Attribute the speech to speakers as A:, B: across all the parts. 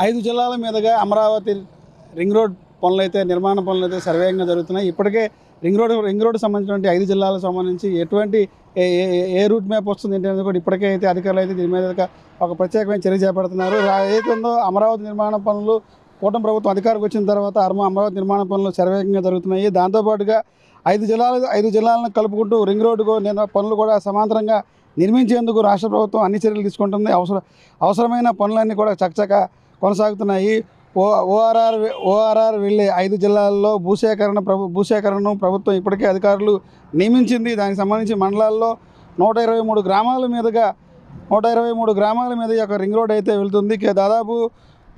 A: 5 జిల్లాల మీదుగా Amaravati ring road పనులైతే నిర్మాణ పనులైతే సర్వేగంగా జరుగుతున్నాయి. ఇప్పటికే రింగ్ రోడ్ సంబంధించినటువంటి 5 జిల్లాలకు సంబంధించి ఎటువంటి ఏ రూట్ మ్యాప్ వస్తుంది ఏంటి అనేది కూడా ఇప్పటికే అయితే అధికారులు అయితే దీని మీద ఒక ప్రత్యేకమైన చర్య చేపడుతున్నారు. ఏదైతే ఉందో అమరావతి నిర్మాణ పనులు కూటమి ప్రభుత్వం అధికారికి వచ్చిన తర్వాత అమరావతి నిర్మాణ పనులు శరవేగంగా జరుగుతున్నాయి. దాంతోపాటుగా 5 జిల్లాలను కలుపుకుంటూ రింగ్ రోడ్డు పనులు కూడా సమాంతరంగా నిర్మించేందుకు రాష్ట్ర ప్రభుత్వం అన్ని చర్యలు తీసుకుంటుంది. అవసరమైన పనులన్నీ కూడా చకచకా కొనసాగుతున్నాయి. ఓఆర్ఆర్ వెళ్ళే 5 జిల్లాల్లో భూసేకరణను ప్రభుత్వం ఇప్పటికే అధికారులు నియమించింది. దానికి సంబంధించి మండలాల్లో 123 గ్రామాల మీదుగా 123 గ్రామాల మీద ఈ యొక్క రింగ్ రోడ్ అయితే వెళ్తుంది. దాదాపు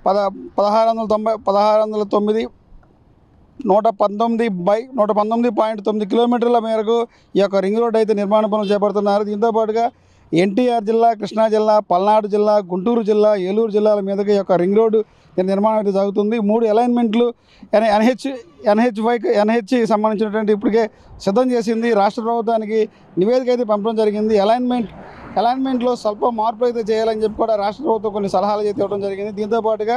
A: 119.9 కిలోమీటర్ల మేరకు ఈ యొక్క రింగ్ రోడ్ అయితే నిర్మాణ పనులు చేపడుతున్నారు. దీంతో పాటుగా ఎన్టీఆర్ జిల్లా, కృష్ణా జిల్లా, పల్నాడు జిల్లా, గుంటూరు జిల్లా, ఏలూరు జిల్లాల మీదుగా ఈ యొక్క రింగ్ రోడ్డు నిర్మాణం అయితే సాగుతుంది. 3 అలైన్మెంట్లు ఎన్హెచ్ సంబంధించినటువంటి ఇప్పటికే సిద్ధం చేసింది. రాష్ట్ర ప్రభుత్వానికి నివేదిక అయితే పంపడం జరిగింది. అలైన్మెంట్లో స్వల్ప మార్పులు అయితే చేయాలని చెప్పి కూడా రాష్ట్ర ప్రభుత్వం కొన్ని సలహాలు అయితే ఇవ్వడం జరిగింది. దీంతో పాటుగా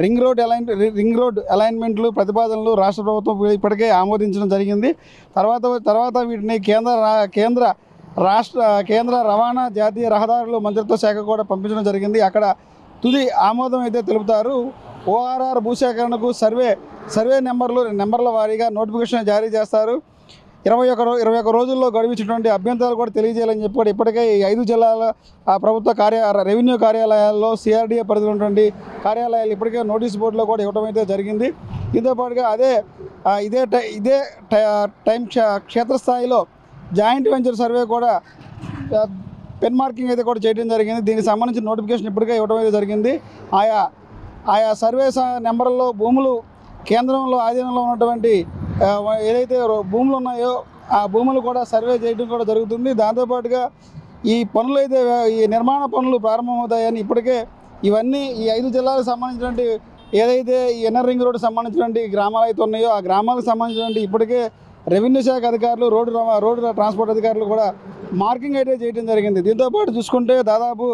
A: రింగ్ రోడ్ అలైన్మెంట్లు ప్రతిపాదనలు రాష్ట్ర ప్రభుత్వం ఇప్పటికే ఆమోదించడం జరిగింది. తర్వాత వీటిని కేంద్ర రవాణా, జాతీయ రహదారులు మంత్రిత్వ శాఖ కూడా పంపించడం జరిగింది. అక్కడ తుది ఆమోదం అయితే తెలుపుతారు. ఓఆర్ఆర్ భూసేకరణకు సర్వే నెంబర్ల వారీగా నోటిఫికేషన్ జారీ చేస్తారు. 21 రోజుల్లో గడువించినటువంటి అభ్యంతరాలు కూడా తెలియజేయాలని చెప్పి కూడా ఇప్పటికే ఈ 5 జిల్లాల ప్రభుత్వ రెవెన్యూ కార్యాలయాల్లో సిఆర్డీఏ పరిధిలో ఉన్నటువంటి కార్యాలయాలు ఇప్పటికే నోటీస్ బోర్డులో కూడా ఇవ్వడం అయితే జరిగింది. దీంతో పాటుగా ఇదే టైం క్షేత్రస్థాయిలో జాయింట్ వెంచర్ సర్వే కూడా పెన్ మార్కింగ్ అయితే కూడా చేయడం జరిగింది. దీనికి సంబంధించిన నోటిఫికేషన్ ఇప్పటికే ఇవ్వడం అయితే జరిగింది. ఆయా సర్వే నెంబర్లలో భూములు కేంద్రంలో ఆధీనంలో ఉన్నటువంటి ఏదైతే భూములు ఉన్నాయో ఆ భూములు కూడా సర్వే చేయడం కూడా జరుగుతుంది. దాంతోపాటుగా ఈ నిర్మాణ పనులు ప్రారంభమవుతాయని ఇప్పటికే ఇవన్నీ ఈ 5 జిల్లాలకు సంబంధించినటువంటి ఏదైతే ఈ ఇన్నర్ రింగ్ రోడ్డు సంబంధించినటువంటి గ్రామాలు అయితే ఉన్నాయో ఆ గ్రామాలకు సంబంధించినటువంటి ఇప్పటికే రెవెన్యూ శాఖ అధికారులు, రోడ్డు ట్రాన్స్పోర్ట్ అధికారులు కూడా మార్కింగ్ అయితే చేయడం జరిగింది. దీంతోపాటు చూసుకుంటే దాదాపు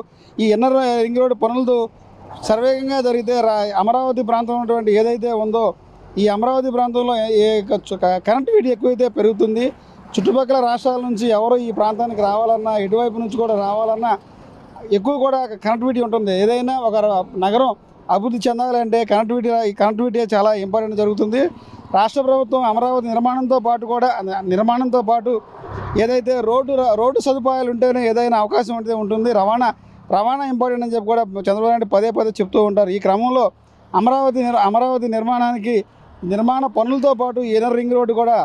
A: ఈ ఇన్నర్ రింగ్ రోడ్డు పనులతో సర్వేగంగా జరిగితే అమరావతి ప్రాంతంలో ఉన్నటువంటి ఏదైతే ఉందో ఈ అమరావతి ప్రాంతంలో కనెక్టివిటీ ఎక్కువైతే పెరుగుతుంది. చుట్టుపక్కల రాష్ట్రాల నుంచి ఎవరు ఈ ప్రాంతానికి రావాలన్నా, ఎటువైపు నుంచి కూడా రావాలన్నా ఎక్కువ కూడా కనెక్టివిటీ ఉంటుంది. ఏదైనా ఒక నగరం అభివృద్ధి చెందాలంటే కనెక్టివిటీ చాలా ఇంపార్టెంట్ జరుగుతుంది. రాష్ట్ర ప్రభుత్వం అమరావతి నిర్మాణంతో పాటు ఏదైతే రోడ్డు సదుపాయాలు ఉంటేనే ఏదైనా అవకాశం ఉంటే ఉంటుంది. రవాణా ఇంపార్టెంట్ అని చెప్పి కూడా చంద్రబాబు నాయుడు పదే పదే ఉంటారు. ఈ క్రమంలో అమరావతి నిర్మాణ పనులతో పాటు ఇన్నర్ రింగ్ రోడ్డు కూడా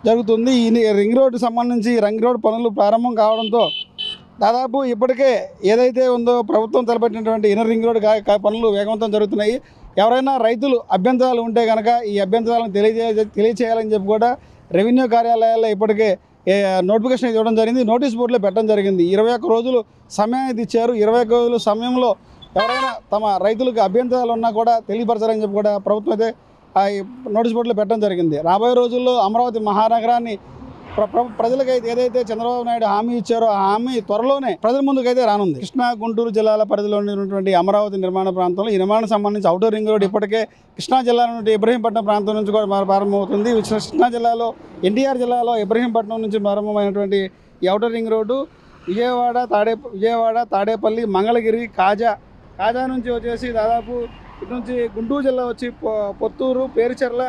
A: జరుగుతుంది. ఈ రింగ్ రోడ్డు సంబంధించి రింగ్ రోడ్డు పనులు ప్రారంభం కావడంతో దాదాపు ఇప్పటికే ఏదైతే ఉందో ప్రభుత్వం తలపెట్టినటువంటి ఇన్నర్ రింగ్ రోడ్డు పనులు వేగవంతం జరుగుతున్నాయి. ఎవరైనా రైతులు అభ్యంతరాలు ఉంటే కనుక ఈ అభ్యంతరాలను తెలియచేయాలని చెప్పి కూడా రెవెన్యూ కార్యాలయాల్లో ఇప్పటికే నోటిఫికేషన్ ఇవ్వడం జరిగింది. నోటీస్ బోర్డులో పెట్టడం జరిగింది. 21 రోజులు సమయాన్ని ఇచ్చారు. 21 రోజుల సమయంలో ఎవరైనా తమ రైతులకు అభ్యంతరాలు ఉన్నా కూడా తెలియపరచాలని చెప్పి కూడా ప్రభుత్వం అయితే నోటీస్ బోర్డులో పెట్టడం జరిగింది. రాబోయే రోజుల్లో అమరావతి మహానగరాన్ని ప్రజలకైతే ఏదైతే చంద్రబాబు నాయుడు హామీ ఇచ్చారో ఆ హామీ త్వరలోనే ప్రజల ముందుకైతే రానుంది. కృష్ణా, గుంటూరు జిల్లాల పరిధిలో ఉన్నటువంటి అమరావతి నిర్మాణ ప్రాంతంలో ఈ నిర్మాణం సంబంధించి ఔటర్ రింగ్ రోడ్ ఇప్పటికే కృష్ణా జిల్లా నుండి ఇబ్రహీంపట్నం ప్రాంతం నుంచి కూడా ప్రారంభమవుతుంది. కృష్ణా జిల్లాలో ఎన్టీఆర్ జిల్లాలో ఇబ్రహీంపట్నం నుంచి ప్రారంభమైనటువంటి ఈ outer ring road Vijayawada, Tadepalli, Mangalagiri, Kaza నుంచి వచ్చేసి దాదాపు ఇటు నుంచి గుంటూరు జిల్లా వచ్చి పొత్తూరు, పేరుచెర్ల,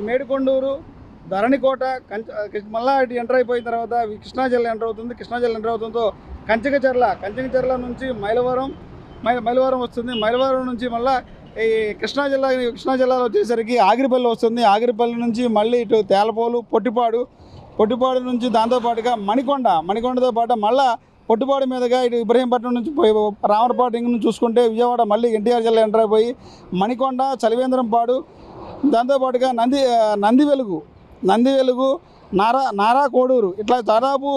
A: మేడికొండూరు, ధరణికోట, మళ్ళా ఇటు ఎంటర్ అయిపోయిన తర్వాత కృష్ణా జిల్లా ఎంటర్ అవుతుంది. కృష్ణా జిల్లా ఎంటర్ అవుతుందో కంచికచర్ల నుంచి మైలవరం వస్తుంది. మైలవరం నుంచి మళ్ళీ ఈ కృష్ణా జిల్లాలో వచ్చేసరికి ఆగిరిపల్లి వస్తుంది. ఆగిరిపల్లి నుంచి మళ్ళీ ఇటు తేలపోలు, పొట్టిపాడు నుంచి దాంతోపాటుగా మణికొండతో పాటు మళ్ళీ పొట్టిపాడు మీదుగా ఇటు ఇబ్రహీంపట్నం నుంచి రామరపాటు రింగ్ నుంచి చూసుకుంటే విజయవాడ మళ్ళీ ఎన్టీఆర్ జిల్లా ఎంటర్ అయిపోయి మణికొండ, చలివేంద్రంపాడు, దాంతోపాటుగా నంది వెలుగు, నారా కోడూరు ఇట్లా దాదాపు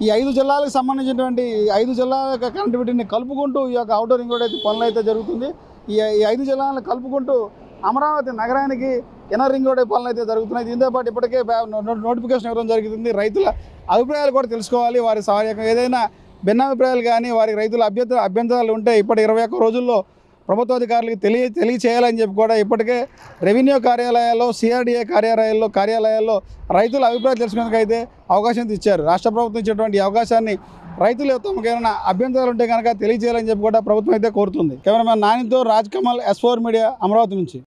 A: ఈ 5 జిల్లాలకు సంబంధించినటువంటి 5 జిల్లాల కనెక్టివిటీని కలుపుకుంటూ ఈ యొక్క ఔటర్ రింగ్ రోడ్ అయితే పనులు అయితే జరుగుతుంది. ఈ 5 జిల్లాలను కలుపుకుంటూ అమరావతి నగరానికి ఇన్నర్ రింగ్ రోడ్ పనులు అయితే జరుగుతున్నాయి. దీంతో పాటు ఇప్పటికే నోటిఫికేషన్ ఇవ్వడం జరుగుతుంది. రైతుల అభిప్రాయాలు కూడా తెలుసుకోవాలి. వారి ఏదైనా భిన్నాభిప్రాయాలు కానీ రైతుల అభ్యంతరాలు ఉంటే ఇప్పటి 21 రోజుల్లో ప్రభుత్వ అధికారులకు తెలియచేయాలని చెప్పి కూడా ఇప్పటికే రెవెన్యూ కార్యాలయాల్లో, సిఆర్డీఏ కార్యాలయాల్లో రైతుల అభిప్రాయాలు తెలుసుకునేందుకు అయితే అవకాశం ఇచ్చారు. రాష్ట్ర ప్రభుత్వం ఇచ్చేటువంటి అవకాశాన్ని రైతులు తమకు ఏమైనా అభ్యంతరాలు ఉంటే కనుక తెలియజేయాలని చెప్పి కూడా ప్రభుత్వం అయితే కోరుతుంది. కెమెరామెన్ నానితో రాజ్ కమల్, S4 మీడియా, అమరావతి నుంచి.